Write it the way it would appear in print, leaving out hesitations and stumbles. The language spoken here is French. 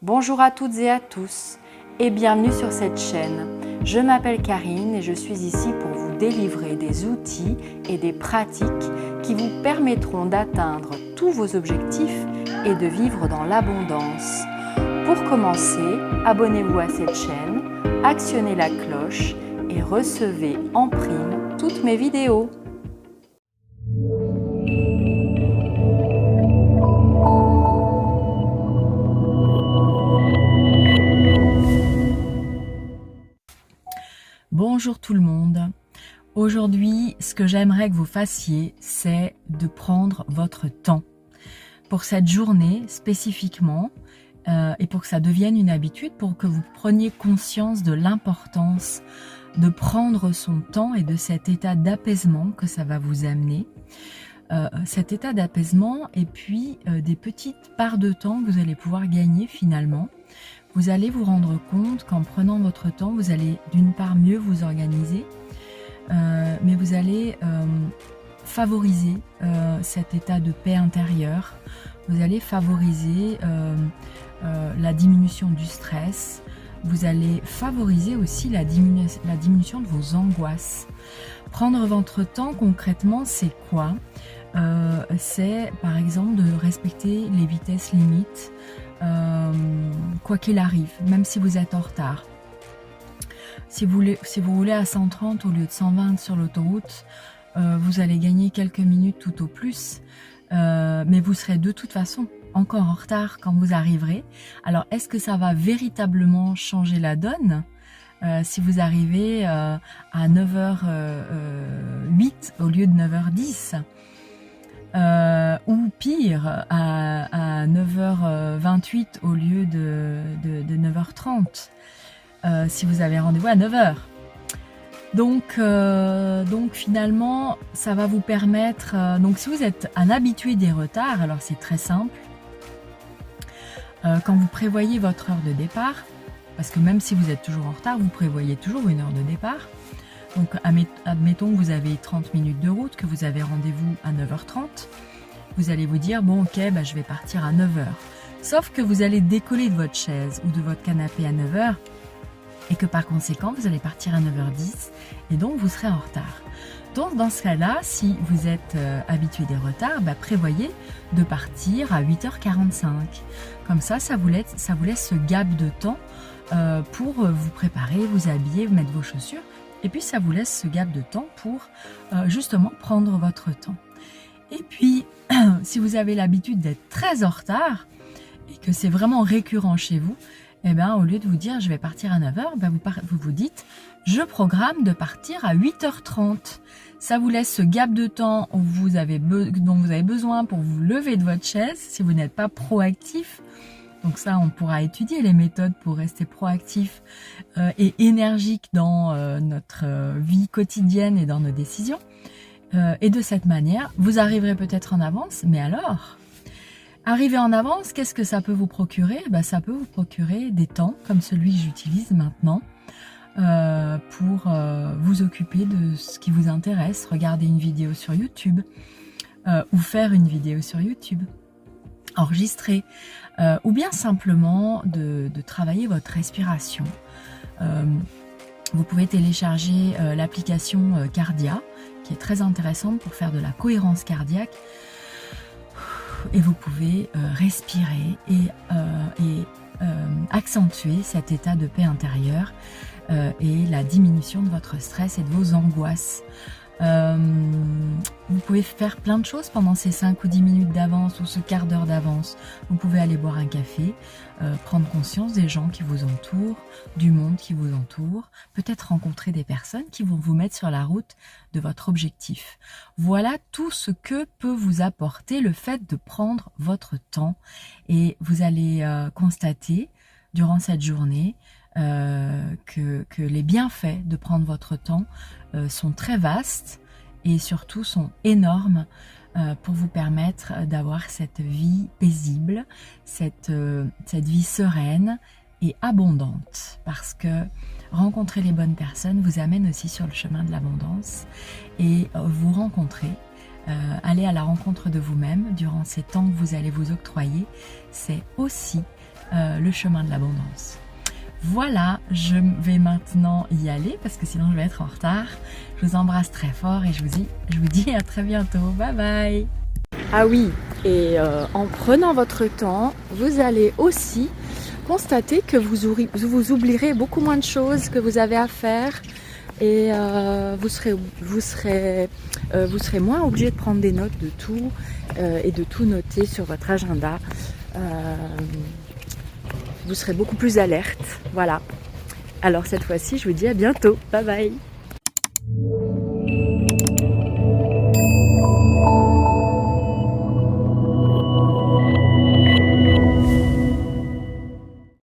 Bonjour à toutes et à tous et bienvenue sur cette chaîne. Je m'appelle Karine et je suis ici pour vous délivrer des outils et des pratiques qui vous permettront d'atteindre tous vos objectifs et de vivre dans l'abondance. Pour commencer, abonnez-vous à cette chaîne, actionnez la cloche et recevez en prime toutes mes vidéos. Bonjour tout le monde. Aujourd'hui, ce que j'aimerais que vous fassiez, c'est de prendre votre temps. Pour cette journée spécifiquement, et pour que ça devienne une habitude, pour que vous preniez conscience de l'importance de prendre son temps et de cet état d'apaisement que ça va vous amener. Cet état d'apaisement et puis des petites parts de temps que vous allez pouvoir gagner finalement. Vous allez vous rendre compte qu'en prenant votre temps, vous allez d'une part mieux vous organiser, mais vous allez favoriser cet état de paix intérieure. Vous allez favoriser la diminution du stress. Vous allez favoriser aussi la diminution de vos angoisses. Prendre votre temps concrètement, c'est quoi? C'est par exemple de respecter les vitesses limites, quoi qu'il arrive, même si vous êtes en retard. Si vous roulez à 130 au lieu de 120 sur l'autoroute, vous allez gagner quelques minutes tout au plus, mais vous serez de toute façon encore en retard quand vous arriverez. Alors est-ce que ça va véritablement changer la donne si vous arrivez à 9h08 au lieu de 9h10 ou pire à 9h28 au lieu de 9h30 si vous avez rendez-vous à 9h. Donc finalement ça va vous permettre, donc si vous êtes un habitué des retards, alors c'est très simple. Quand vous prévoyez votre heure de départ, parce que même si vous êtes toujours en retard, vous prévoyez toujours une heure de départ. Donc admettons que vous avez 30 minutes de route, que vous avez rendez-vous à 9h30. Vous allez vous dire, bon ok, je vais partir à 9h. Sauf que vous allez décoller de votre chaise ou de votre canapé à 9h et que par conséquent, vous allez partir à 9h10 et donc vous serez en retard. Donc dans ce cas-là, si vous êtes habitué des retards, prévoyez de partir à 8h45. Comme ça, ça vous laisse ce gap de temps pour vous préparer, vous habiller, vous mettre vos chaussures. Et puis ça vous laisse ce gap de temps pour justement prendre votre temps. Et puis, si vous avez l'habitude d'être très en retard et que c'est vraiment récurrent chez vous, au lieu de vous dire je vais partir à 9h, vous vous dites je programme de partir à 8h30. Ça vous laisse ce gap de temps dont vous avez besoin pour vous lever de votre chaise si vous n'êtes pas proactif. Donc ça, on pourra étudier les méthodes pour rester proactif et énergique dans notre vie quotidienne et dans nos décisions. Et de cette manière, vous arriverez peut-être en avance, mais alors, arriver en avance, qu'est-ce que ça peut vous procurer? Ça peut vous procurer des temps comme celui que j'utilise maintenant pour vous occuper de ce qui vous intéresse, regarder une vidéo sur YouTube ou faire une vidéo sur YouTube, enregistrer, ou bien simplement de travailler votre respiration. Vous pouvez télécharger l'application Cardia, qui est très intéressante pour faire de la cohérence cardiaque. Et vous pouvez respirer et accentuer cet état de paix intérieure et la diminution de votre stress et de vos angoisses. Vous pouvez faire plein de choses pendant ces 5 ou 10 minutes d'avance ou ce quart d'heure d'avance. Vous pouvez aller boire un café, prendre conscience des gens qui vous entourent, du monde qui vous entoure, peut-être rencontrer des personnes qui vont vous mettre sur la route de votre objectif. Voilà tout ce que peut vous apporter le fait de prendre votre temps et vous allez constater durant cette journée que les bienfaits de prendre votre temps sont très vastes et surtout sont énormes pour vous permettre d'avoir cette vie paisible, cette vie sereine et abondante. Parce que rencontrer les bonnes personnes vous amène aussi sur le chemin de l'abondance et vous rencontrer, aller à la rencontre de vous-même durant ces temps que vous allez vous octroyer, c'est aussi le chemin de l'abondance. Voilà, je vais maintenant y aller parce que sinon je vais être en retard. Je vous embrasse très fort et je vous dis à très bientôt. Bye bye. Ah oui, et en prenant votre temps, vous allez aussi constater que vous oublierez beaucoup moins de choses que vous avez à faire et vous serez moins obligé de prendre des notes de tout et de tout noter sur votre agenda. Vous serez beaucoup plus alerte. Voilà. Alors cette fois-ci, je vous dis à bientôt. Bye bye.